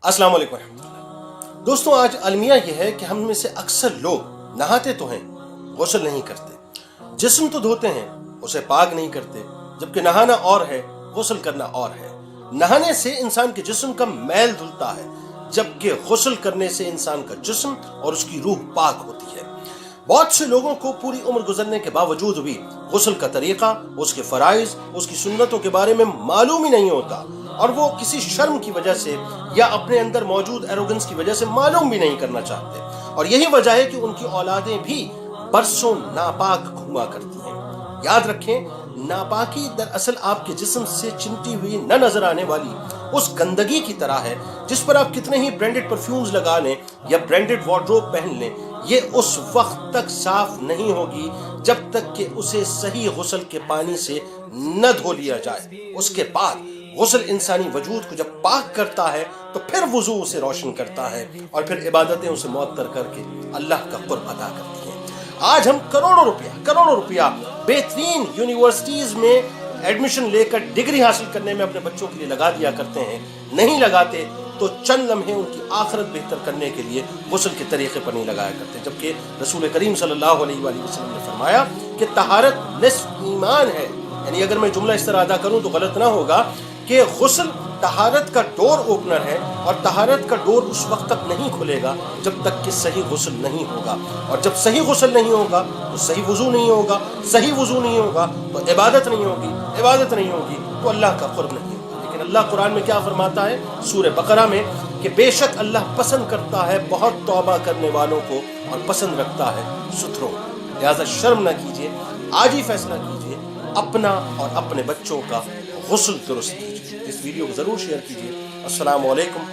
अस्सलाम वालेकुम दोस्तों, आज अलमिया यह है कि हम में से अक्सर लोग नहाते तो हैं, गुस्ल नहीं करते। जिस्म तो धोते हैं, उसे पाक नहीं करते। जबकि नहाना और है, गुस्ल करना और है। नहाने से इंसान के जिस्म का मैल धुलता है, जबकि गुस्ल करने से इंसान का जिस्म और उसकी रूह पाक होती है। बहुत से लोगों को पूरी उम्र गुजरने के बावजूद भी गुस्ल का तरीका, उसके फराइज, उसकी सुन्नतों के बारे में मालूम ही नहीं होता, और वो किसी शर्म की वजह से या अपने अंदर मौजूद एरोगेंस की वजह से मालूम भी नहीं करना चाहते। और यही वजह है कि उनकी औलादें भी बरसों नापाक घूमा करती हैं। याद रखें, नापाकी दरअसल आपके जिस्म से चिमटी हुई न नजर आने वाली उस गंदगी की तरह है जिस पर आप कितने ही ब्रांडेड परफ्यूम्स लगा लें या ब्रांडेड वार्डरोब पहन लें, ये उस वक्त तक साफ नहीं होगी जब तक कि उसे सही गुस्ल के पानी से न धो लिया जाए। उसके बाद गुस्ल इंसानी वजूद को जब पाक करता है तो फिर वुजू उसे रोशन करता है और फिर इबादतें उसे मुअत्तर करके अल्लाह का कुर्ब अदा करती हैं। आज हम करोड़ों रुपया बेहतरीन यूनिवर्सिटीज में एडमिशन लेकर डिग्री हासिल करने में अपने बच्चों के लिए लगा दिया करते हैं। नहीं लगाते तो चंद लम्हे उनकी आखिरत बेहतर करने के लिए गुस्ल के तरीके पर नहीं लगाया करते। जबकि रसूल करीम सल्लल्लाहु अलैहि वसल्लम ने फरमाया कि तहारत निस्फ ईमान है। यानी अगर मैं जुमला इस तरह अदा करूं तो गलत ना होगा कि गुस्ल तहारत का डोर ओपनर है, और तहारत का डोर उस वक्त तक नहीं खुलेगा जब तक कि सही गुस्ल नहीं होगा। और जब सही गुस्ल नहीं होगा तो सही वुजू नहीं होगा, सही वुजू नहीं होगा तो इबादत नहीं होगी, इबादत नहीं होगी तो अल्लाह का कुर्ब नहीं होगा। लेकिन अल्लाह कुरान में क्या फरमाता है सूरह बकरा में कि बेशक अल्लाह पसंद करता है बहुत तौबा करने वालों को और पसंद रखता है सुथरों को। लिहाजा शर्म ना कीजिए, आज ही फैसला कीजिए, अपना और अपने बच्चों का गुस्ल दुरुस्त कीजिए। इस वीडियो को जरूर शेयर कीजिए। अस्सलाम वालेकुम।